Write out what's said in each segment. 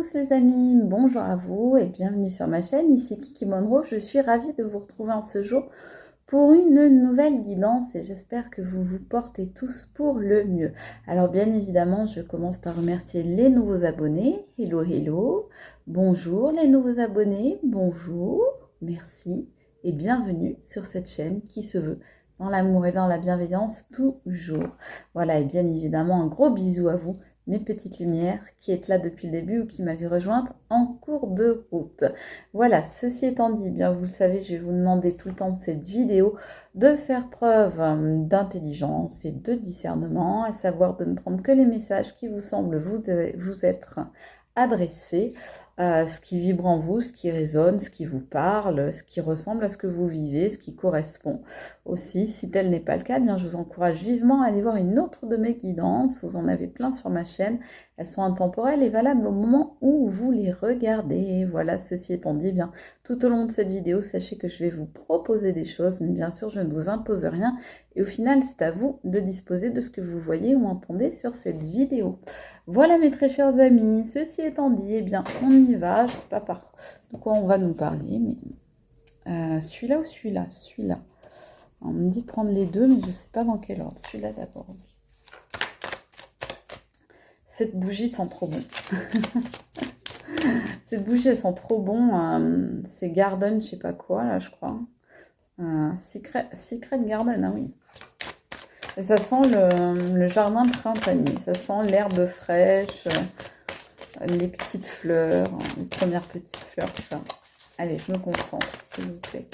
tous les amis, bonjour à vous et bienvenue sur ma chaîne, ici Kiki Monroe. Je suis ravie de vous retrouver en ce jour pour une nouvelle guidance et j'espère que vous vous portez tous pour le mieux. Alors bien évidemment, je commence par remercier les nouveaux abonnés. Hello, hello. Bonjour les nouveaux abonnés, bonjour, merci et bienvenue sur cette chaîne qui se veut dans l'amour et dans la bienveillance toujours. Voilà, et bien évidemment un gros bisou à vous, mes petites lumières qui êtes là depuis le début ou qui m'avez rejointe en cours de route. Voilà, ceci étant dit, bien vous le savez, je vais vous demander tout le temps de cette vidéo de faire preuve d'intelligence et de discernement, à savoir de ne prendre que les messages qui vous semblent vous être adressés, ce qui vibre en vous, ce qui résonne, ce qui vous parle, ce qui ressemble à ce que vous vivez, ce qui correspond aussi. Si tel n'est pas le cas, bien je vous encourage vivement à aller voir une autre de mes guidances. Vous en avez plein sur ma chaîne. Elles sont intemporelles et valables au moment où vous les regardez. Voilà, ceci étant dit, bien tout au long de cette vidéo, sachez que je vais vous proposer des choses, mais bien sûr, je ne vous impose rien. Et au final, c'est à vous de disposer de ce que vous voyez ou entendez sur cette vidéo. Voilà mes très chers amis, ceci étant dit, eh bien on y va. Je ne sais pas par de quoi on va nous parler, mais celui-là ou celui-là? Celui-là. On me dit de prendre les deux, mais je ne sais pas dans quel ordre. Celui-là d'abord. Cette bougie sent trop bon. Cette bougie, elle sent trop bon. C'est Garden, je sais pas quoi, là, je crois. Secret Garden, ah oui. Et ça sent le jardin printanier. Ça sent l'herbe fraîche, les petites fleurs, les premières petites fleurs, tout ça. Allez, je me concentre, s'il vous plaît.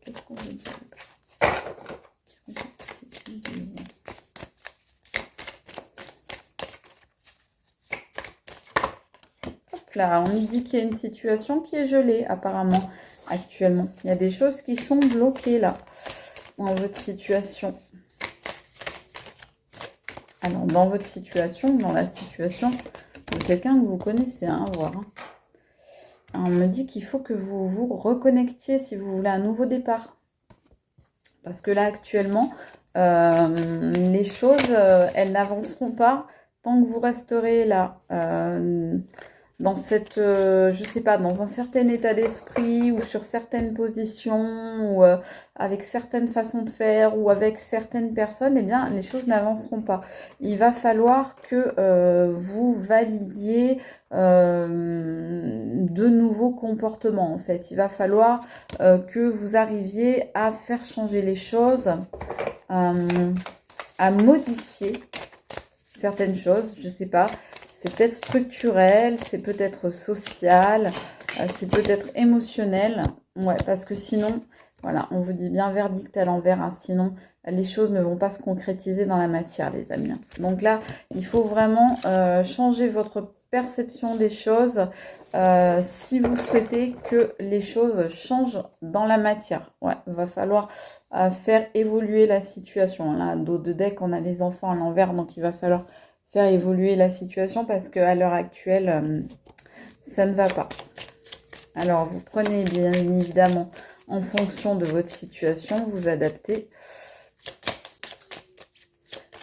Qu'est-ce qu'on veut dire? Hop là, on nous dit qu'il y a une situation qui est gelée, apparemment, actuellement. Il y a des choses qui sont bloquées, là, dans votre situation. Alors, dans votre situation, dans la situation de quelqu'un que vous connaissez, hein, à voir. On me dit qu'il faut que vous vous reconnectiez si vous voulez un nouveau départ. Parce que là, actuellement, les choses, elles n'avanceront pas tant que vous resterez là, dans cette, je sais pas, dans un certain état d'esprit ou sur certaines positions ou avec certaines façons de faire ou avec certaines personnes, eh bien, les choses n'avanceront pas. Il va falloir que vous validiez de nouveaux comportements, en fait. Il va falloir que vous arriviez à faire changer les choses, à modifier certaines choses, je sais pas. C'est peut-être structurel, c'est peut-être social, c'est peut-être émotionnel. Ouais, parce que sinon, voilà, on vous dit bien verdict à l'envers, hein, sinon les choses ne vont pas se concrétiser dans la matière, les amis. Donc là, il faut vraiment changer votre perception des choses si vous souhaitez que les choses changent dans la matière. Ouais, il va falloir faire évoluer la situation. Là, dos de deck, on a les enfants à l'envers, donc il va falloir faire évoluer la situation parce qu'à l'heure actuelle, ça ne va pas. Alors, vous prenez bien évidemment en fonction de votre situation, vous adaptez.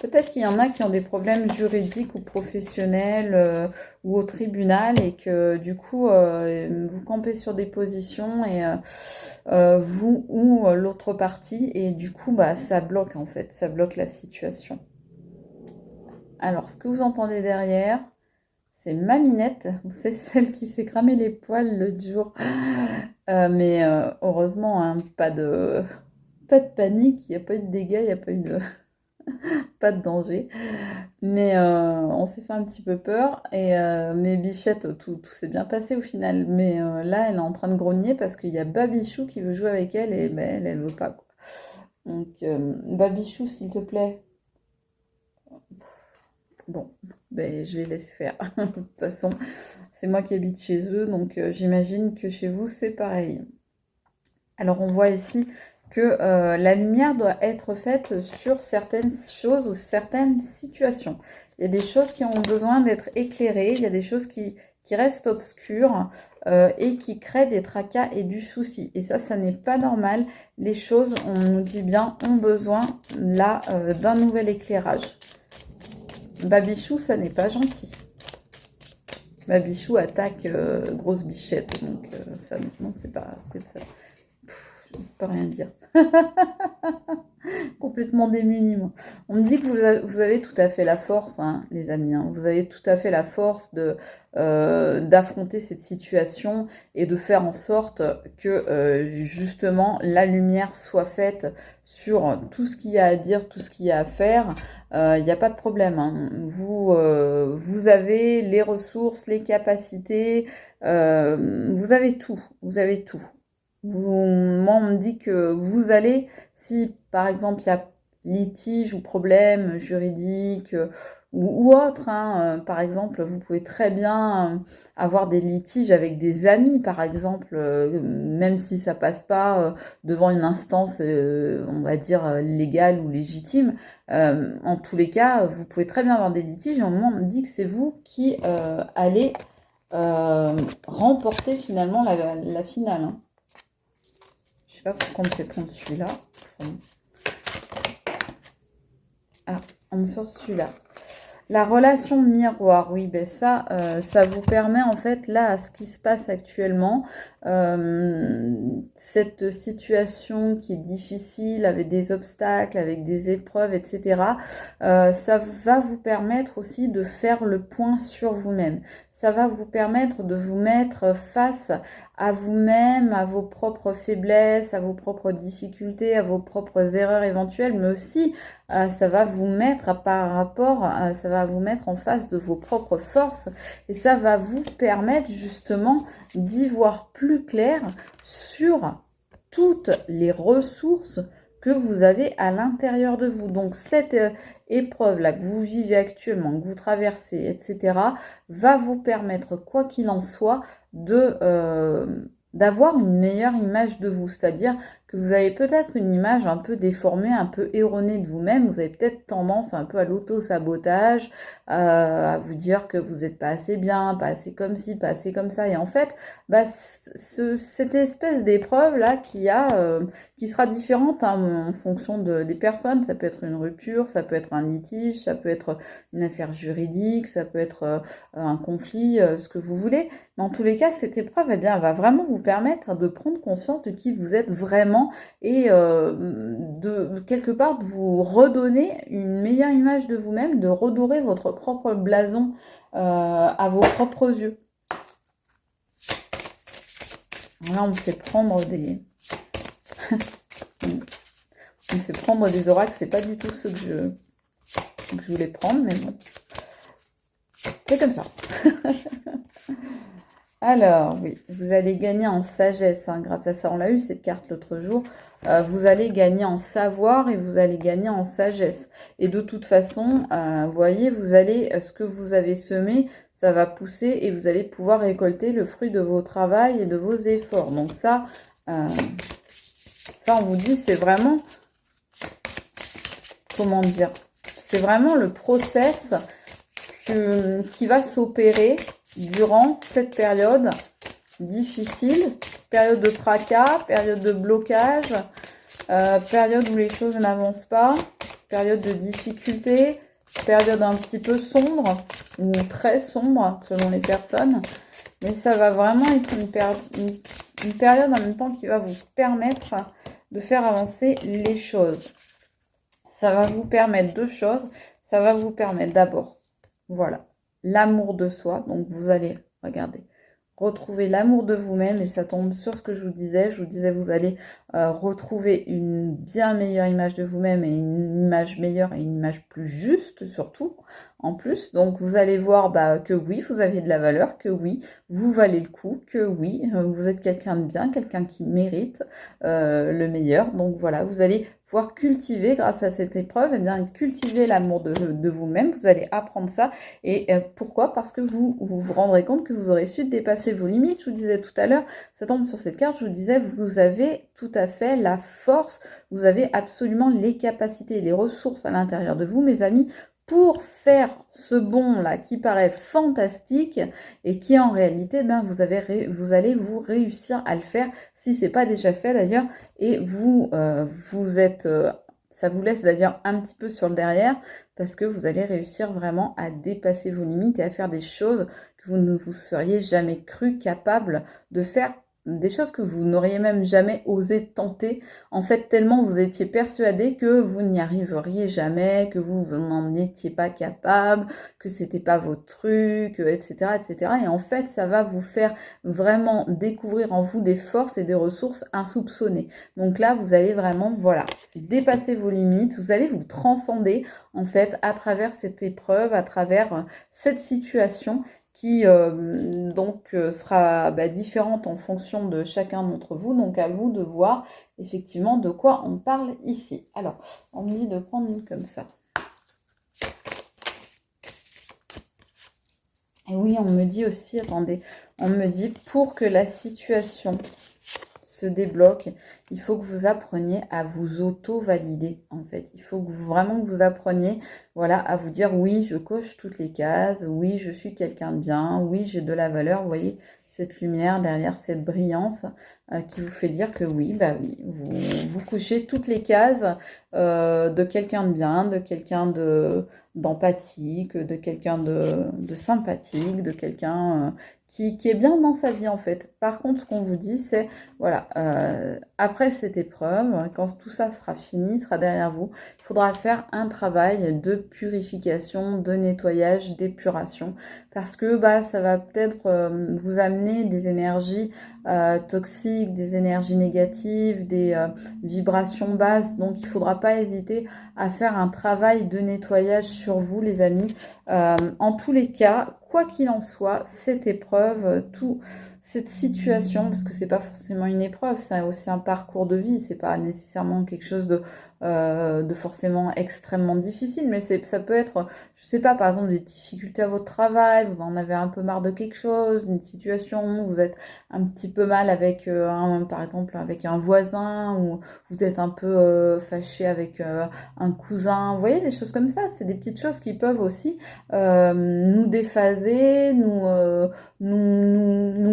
Peut-être qu'il y en a qui ont des problèmes juridiques ou professionnels ou au tribunal et que du coup, vous campez sur des positions et vous ou l'autre partie et du coup, bah, ça bloque en fait, ça bloque la situation. Alors, ce que vous entendez derrière, c'est Maminette. C'est celle qui s'est cramé les poils l'autre jour. Mais heureusement, hein, pas de panique, il n'y a pas eu de dégâts, il n'y a pas eu de... pas de danger. Mais on s'est fait un petit peu peur. Et mes bichettes, tout s'est bien passé au final. Mais là, elle est en train de grogner parce qu'il y a Babichou qui veut jouer avec elle et ben, elle veut pas, quoi. Donc, Babichou, s'il te plaît. Bon, ben, je les laisse faire. De toute façon, c'est moi qui habite chez eux, donc j'imagine que chez vous, c'est pareil. Alors, on voit ici que la lumière doit être faite sur certaines choses ou certaines situations. Il y a des choses qui ont besoin d'être éclairées, il y a des choses qui restent obscures et qui créent des tracas et du souci. Et ça n'est pas normal. Les choses, on nous dit bien, ont besoin là d'un nouvel éclairage. Babichou, ça n'est pas gentil. Babichou attaque grosse bichette, donc ça, non, c'est pas... ça. Je ne peux rien dire. Complètement démunie, moi. On me dit que vous avez tout à fait la force, hein, les amis. Hein. Vous avez tout à fait la force d'affronter cette situation et de faire en sorte que, justement, la lumière soit faite sur tout ce qu'il y a à dire, tout ce qu'il y a à faire. Il n'y a pas de problème. Hein. Vous avez les ressources, les capacités, vous avez tout. Vous avez tout. Moi, on me dit que vous allez, si par exemple il y a litige ou problème juridique ou autre, hein, par exemple, vous pouvez très bien avoir des litiges avec des amis, par exemple, même si ça passe pas devant une instance, on va dire, légale ou légitime. En tous les cas, vous pouvez très bien avoir des litiges et au moment, on me dit que c'est vous qui allez remporter finalement la finale. Hein. Je sais pas pourquoi on me fait prendre celui-là. Ah, on me sort celui-là. La relation miroir, oui, ben ça vous permet en fait, là, à ce qui se passe actuellement, cette situation qui est difficile, avec des obstacles, avec des épreuves, etc., ça va vous permettre aussi de faire le point sur vous-même. Ça va vous permettre de vous mettre face à vous-même, à vos propres faiblesses, à vos propres difficultés, à vos propres erreurs éventuelles, mais aussi ça va vous mettre ça va vous mettre en face de vos propres forces et ça va vous permettre justement d'y voir plus clair sur toutes les ressources que vous avez à l'intérieur de vous. Donc cette épreuve-là que vous vivez actuellement, que vous traversez, etc., va vous permettre, quoi qu'il en soit, d'avoir une meilleure image de vous. C'est-à-dire que vous avez peut-être une image un peu déformée, un peu erronée de vous-même. Vous avez peut-être tendance un peu à l'auto-sabotage, à vous dire que vous n'êtes pas assez bien, pas assez comme ci, pas assez comme ça. Et en fait, cette espèce d'épreuve-là qui sera différente hein, en fonction des personnes. Ça peut être une rupture, ça peut être un litige, ça peut être une affaire juridique, ça peut être un conflit, ce que vous voulez. Mais en tous les cas, cette épreuve, eh bien, elle va vraiment vous permettre de prendre conscience de qui vous êtes vraiment et de quelque part de vous redonner une meilleure image de vous-même, de redorer votre propre blason à vos propres yeux. Là, on me fait prendre des... on me fait prendre des oracles, c'est pas du tout ce que je voulais prendre, mais bon. C'est comme ça. Alors, oui, vous allez gagner en sagesse, hein, grâce à ça. On l'a eu, cette carte, l'autre jour. Vous allez gagner en savoir et vous allez gagner en sagesse. Et de toute façon, vous voyez, ce que vous avez semé, ça va pousser et vous allez pouvoir récolter le fruit de vos travaux et de vos efforts. Donc ça, on vous dit, c'est vraiment, comment dire, c'est vraiment le process qui va s'opérer durant cette période difficile, période de tracas, période de blocage, période où les choses n'avancent pas, période de difficulté, période un petit peu sombre ou très sombre selon les personnes. Mais ça va vraiment être une période en même temps qui va vous permettre de faire avancer les choses. Ça va vous permettre deux choses. Ça va vous permettre d'abord, voilà, l'amour de soi. Donc, vous allez, regardez, retrouver l'amour de vous-même et ça tombe sur ce que je vous disais. Je vous disais, vous allez retrouver une bien meilleure image de vous-même et une image meilleure et une image plus juste surtout, en plus. Donc, vous allez voir que oui, vous avez de la valeur, que oui, vous valez le coup, que oui, vous êtes quelqu'un de bien, quelqu'un qui mérite le meilleur. Donc, voilà, vous allez pouvoir cultiver grâce à cette épreuve, eh bien, cultiver l'amour de vous-même. Vous allez apprendre ça. Et pourquoi? Parce que vous vous rendrez compte que vous aurez su dépasser vos limites. Je vous disais tout à l'heure, ça tombe sur cette carte, je vous disais, vous avez tout à fait la force, vous avez absolument les capacités, les ressources à l'intérieur de vous, mes amis, pour faire ce bond-là qui paraît fantastique et qui en réalité, vous allez vous réussir à le faire si ce n'est pas déjà fait d'ailleurs. Et vous êtes, ça vous laisse d'ailleurs un petit peu sur le derrière parce que vous allez réussir vraiment à dépasser vos limites et à faire des choses que vous ne vous seriez jamais cru capable de faire, des choses que vous n'auriez même jamais osé tenter, en fait, tellement vous étiez persuadé que vous n'y arriveriez jamais, que vous n'en étiez pas capable, que c'était pas votre truc, etc., etc. Et en fait, ça va vous faire vraiment découvrir en vous des forces et des ressources insoupçonnées. Donc là, vous allez vraiment, voilà, dépasser vos limites, vous allez vous transcender, en fait, à travers cette épreuve, à travers cette situation qui sera différente en fonction de chacun d'entre vous. Donc à vous de voir effectivement de quoi on parle ici. Alors, on me dit de prendre une comme ça. Et oui, on me dit aussi, attendez, on me dit pour que la situation se débloque, il faut que vous appreniez à vous auto-valider, en fait. Il faut que vraiment que vous appreniez, voilà, à vous dire oui, je coche toutes les cases, oui, je suis quelqu'un de bien, oui, j'ai de la valeur. Vous voyez cette lumière derrière, cette brillance qui vous fait dire que oui, bah oui, vous cochez toutes les cases de quelqu'un de bien, de quelqu'un d'empathique, de quelqu'un de sympathique, de quelqu'un qui est bien dans sa vie en fait. Par contre, ce qu'on vous dit, c'est, voilà, après cette épreuve, quand tout ça sera fini, sera derrière vous, il faudra faire un travail de purification, de nettoyage, d'épuration, parce que ça va peut-être vous amener des énergies toxiques, des énergies négatives, des vibrations basses. Donc, il ne faudra pas hésiter à faire un travail de nettoyage sur vous, les amis. En tous les cas, quoi qu'il en soit, cette épreuve, cette situation, parce que c'est pas forcément une épreuve, c'est aussi un parcours de vie, c'est pas nécessairement quelque chose de forcément extrêmement difficile, mais ça peut être, je sais pas, par exemple des difficultés à votre travail, vous en avez un peu marre de quelque chose, d'une situation, vous êtes un petit peu mal avec par exemple avec un voisin, ou vous êtes un peu fâché avec un cousin, vous voyez, des choses comme ça, c'est des petites choses qui peuvent aussi nous déphaser, nous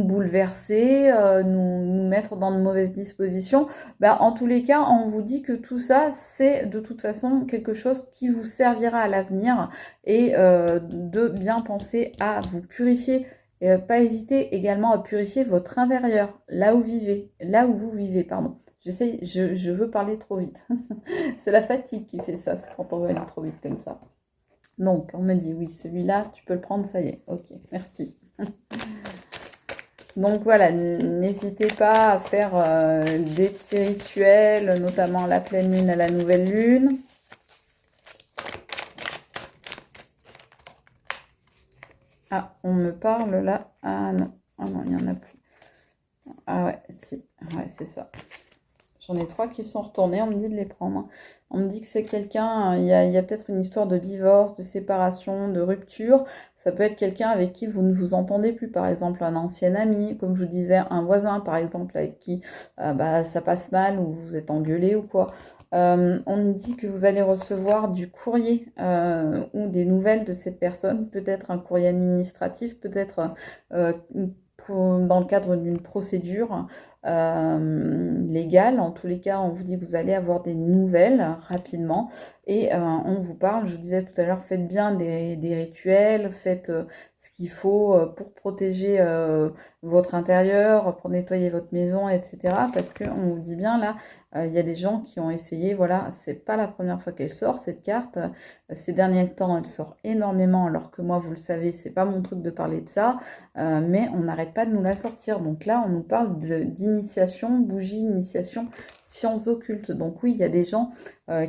bouleverser, nous mettre dans de mauvaises dispositions. En tous les cas, on vous dit que tout ça, c'est de toute façon quelque chose qui vous servira à l'avenir, et de bien penser à vous purifier. Et pas hésiter également à purifier votre intérieur, là où vous vivez, pardon. Je veux parler trop vite. C'est la fatigue qui fait ça, c'est quand on veut aller trop vite comme ça. Donc, on me dit, oui, celui-là, tu peux le prendre, ça y est. Ok, merci. Donc voilà, n'hésitez pas à faire des petits rituels, notamment à la pleine lune, à la nouvelle lune. Ah, on me parle là. Ah non, il n'y en a plus. Ah ouais, si, ouais, c'est ça. J'en ai 3 qui sont retournés, on me dit de les prendre. On me dit que c'est quelqu'un, il y a peut-être une histoire de divorce, de séparation, de rupture. Ça peut être quelqu'un avec qui vous ne vous entendez plus, par exemple un ancien ami, comme je vous disais, un voisin par exemple, avec qui ça passe mal, ou vous êtes engueulé ou quoi. On me dit que vous allez recevoir du courrier ou des nouvelles de cette personne, peut-être un courrier administratif, peut-être dans le cadre d'une procédure légale. En tous les cas, on vous dit que vous allez avoir des nouvelles rapidement, et on vous parle, je vous disais tout à l'heure, faites bien des rituels, faites ce qu'il faut pour protéger votre intérieur, pour nettoyer votre maison, etc. Parce qu'on vous dit bien là, il y a des gens qui ont essayé, voilà, c'est pas la première fois qu'elle sort cette carte. Ces derniers temps, elle sort énormément, alors que moi, vous le savez, c'est pas mon truc de parler de ça, mais on n'arrête pas de nous la sortir. Donc là, on nous parle d'initiation, bougie, initiation, sciences occultes. Donc oui, il y a des gens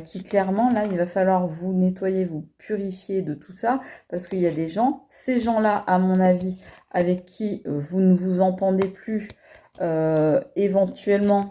qui clairement, là, il va falloir vous nettoyer, vous purifier de tout ça, parce qu'il y a des gens, ces gens-là, à mon avis, avec qui vous ne vous entendez plus, éventuellement,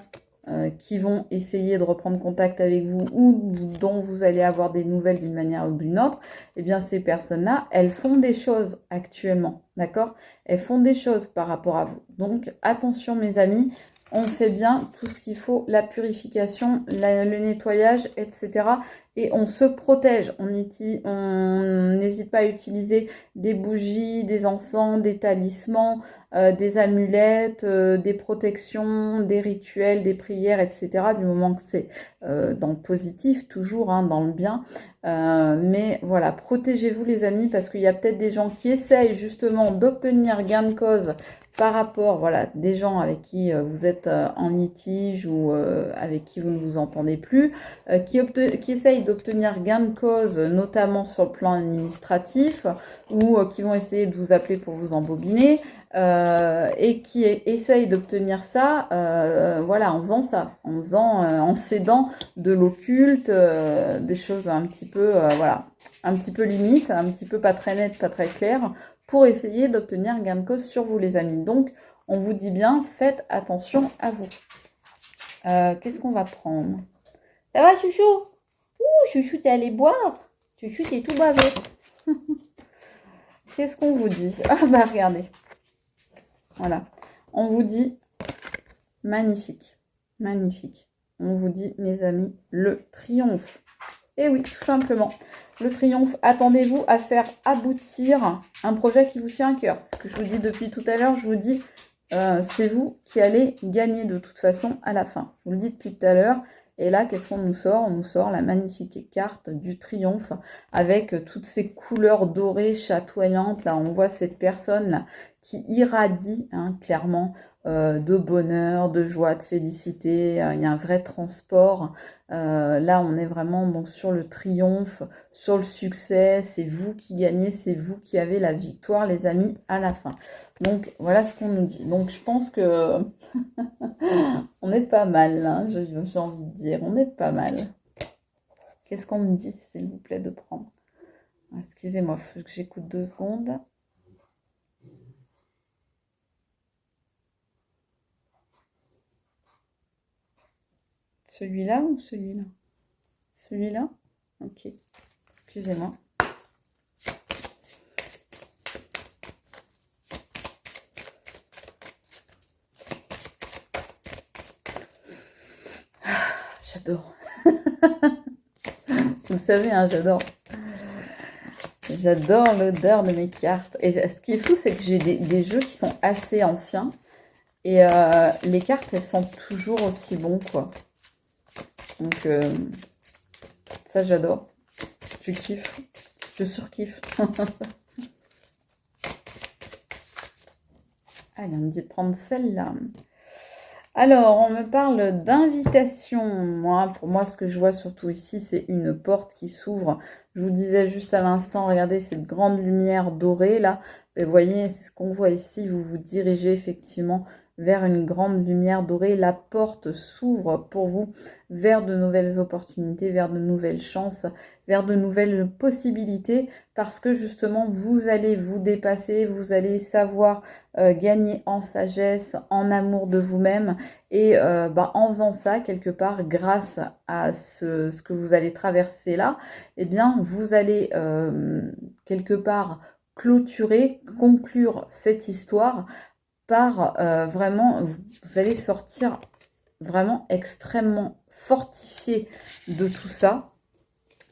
qui vont essayer de reprendre contact avec vous, ou dont vous allez avoir des nouvelles d'une manière ou d'une autre, eh bien ces personnes-là, elles font des choses actuellement, d'accord? Elles font des choses par rapport à vous. Donc attention mes amis, on fait bien tout ce qu'il faut, la purification, le nettoyage, etc. Et on se protège. On n'hésite pas à utiliser des bougies, des encens, des talismans, des amulettes, des protections, des rituels, des prières, etc. Du moment que c'est dans le positif, toujours hein, dans le bien. Mais voilà, protégez-vous les amis, parce qu'il y a peut-être des gens qui essayent justement d'obtenir gain de cause par rapport, voilà, des gens avec qui vous êtes en litige ou avec qui vous ne vous entendez plus, qui essayent d'obtenir gain de cause, notamment sur le plan administratif, ou qui vont essayer de vous appeler pour vous embobiner, et qui essayent d'obtenir ça, voilà, en faisant ça, en cédant de l'occulte, des choses un petit peu, voilà, un petit peu limite, un petit peu pas très net, pas très clair, pour essayer d'obtenir gain de cause sur vous les amis. Donc, on vous dit bien, faites attention à vous. Qu'est-ce qu'on va prendre? Ça va, chouchou? Ouh, chouchou, t'es allé boire? Chouchou, t'es tout bavé. Qu'est-ce qu'on vous dit? Ah bah, regardez. Voilà. On vous dit, magnifique, magnifique. On vous dit, mes amis, le triomphe. Et oui, tout simplement. Le triomphe, attendez-vous à faire aboutir un projet qui vous tient à cœur. C'est ce que je vous dis depuis tout à l'heure. Je vous dis, c'est vous qui allez gagner de toute façon à la fin. Je vous le dis depuis tout à l'heure. Et là, qu'est-ce qu'on nous sort? On nous sort la magnifique carte du triomphe avec toutes ces couleurs dorées chatoyantes. Là, on voit cette personne-là qui irradie hein, clairement de bonheur, de joie, de félicité. Il y a un vrai transport. Là, on est vraiment donc sur le triomphe, sur le succès. C'est vous qui gagnez, c'est vous qui avez la victoire, les amis, à la fin. Donc, voilà ce qu'on nous dit. Donc, je pense que on est pas mal, hein, j'ai envie de dire. On est pas mal. Qu'est-ce qu'on me dit, s'il vous plaît, de prendre? Excusez-moi, il faut que j'écoute 2 secondes. Celui-là ou celui-là? Celui-là? Ok. Excusez-moi. J'adore. Vous savez, hein, j'adore. J'adore l'odeur de mes cartes. Et ce qui est fou, c'est que j'ai des jeux qui sont assez anciens. Et les cartes, elles sentent toujours aussi bon, quoi. Donc, ça, j'adore. Je kiffe. Je surkiffe. Allez, on me dit de prendre celle-là. Alors, on me parle d'invitation. Moi, pour moi, ce que je vois surtout ici, c'est une porte qui s'ouvre. Je vous disais juste à l'instant, regardez cette grande lumière dorée, là. Et vous voyez, c'est ce qu'on voit ici. Vous vous dirigez effectivement vers une grande lumière dorée. La porte s'ouvre pour vous vers de nouvelles opportunités, vers de nouvelles chances, vers de nouvelles possibilités, parce que justement, vous allez vous dépasser, vous allez savoir gagner en sagesse, en amour de vous-même, et en faisant ça, quelque part, grâce à ce que vous allez traverser là, eh bien, vous allez quelque part clôturer, conclure cette histoire par vraiment, vous allez sortir vraiment extrêmement fortifié de tout ça.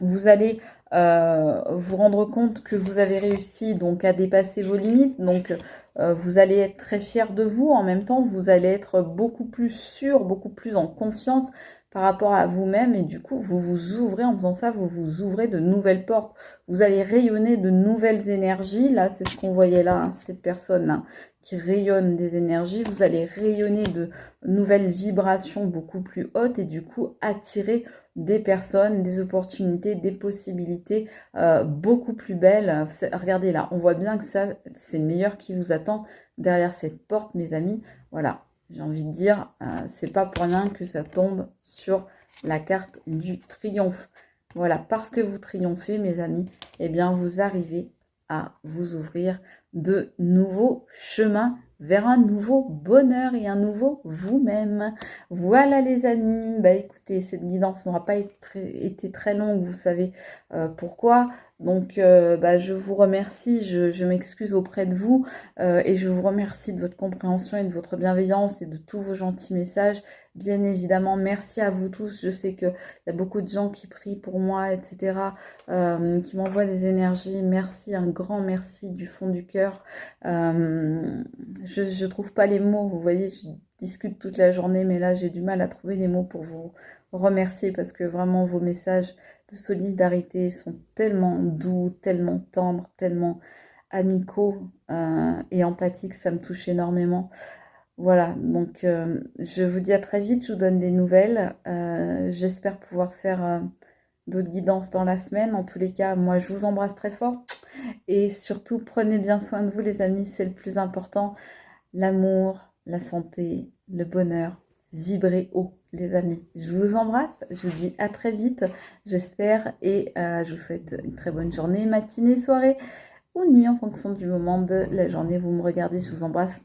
Vous allez vous rendre compte que vous avez réussi donc à dépasser vos limites, donc vous allez être très fier de vous. En même temps, vous allez être beaucoup plus sûr, beaucoup plus en confiance par rapport à vous-même, et du coup, vous vous ouvrez, en faisant ça, vous vous ouvrez de nouvelles portes. Vous allez rayonner de nouvelles énergies. Là, c'est ce qu'on voyait là, hein, cette personne-là qui rayonne des énergies. Vous allez rayonner de nouvelles vibrations beaucoup plus hautes, et du coup, attirer des personnes, des opportunités, des possibilités beaucoup plus belles. Regardez là, on voit bien que ça, c'est le meilleur qui vous attend derrière cette porte, mes amis. Voilà, j'ai envie de dire, c'est pas pour rien que ça tombe sur la carte du triomphe. Voilà, parce que vous triomphez, mes amis, eh bien, vous arrivez à vous ouvrir de nouveaux chemins vers un nouveau bonheur et un nouveau vous-même. Voilà les amis, bah écoutez, cette guidance n'aura pas été très longue, vous savez pourquoi. Donc, je vous remercie, je m'excuse auprès de vous et je vous remercie de votre compréhension et de votre bienveillance et de tous vos gentils messages. Bien évidemment, merci à vous tous. Je sais qu'il y a beaucoup de gens qui prient pour moi, etc., qui m'envoient des énergies. Merci, un grand merci du fond du cœur. Je ne trouve pas les mots, vous voyez, je discute toute la journée, mais là, j'ai du mal à trouver les mots pour vous remercier parce que vraiment, vos messages de solidarité sont tellement doux, tellement tendres, tellement amicaux et empathiques, ça me touche énormément. Voilà, donc je vous dis à très vite, je vous donne des nouvelles. J'espère pouvoir faire d'autres guidances dans la semaine. En tous les cas, moi je vous embrasse très fort et surtout prenez bien soin de vous les amis, c'est le plus important. L'amour, la santé, le bonheur, vibrez haut les amis. Je vous embrasse, je vous dis à très vite, j'espère, et je vous souhaite une très bonne journée, matinée, soirée ou nuit en fonction du moment de la journée. Vous me regardez, je vous embrasse.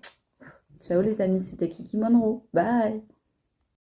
Ciao les amis, c'était Kiki Monroe. Bye.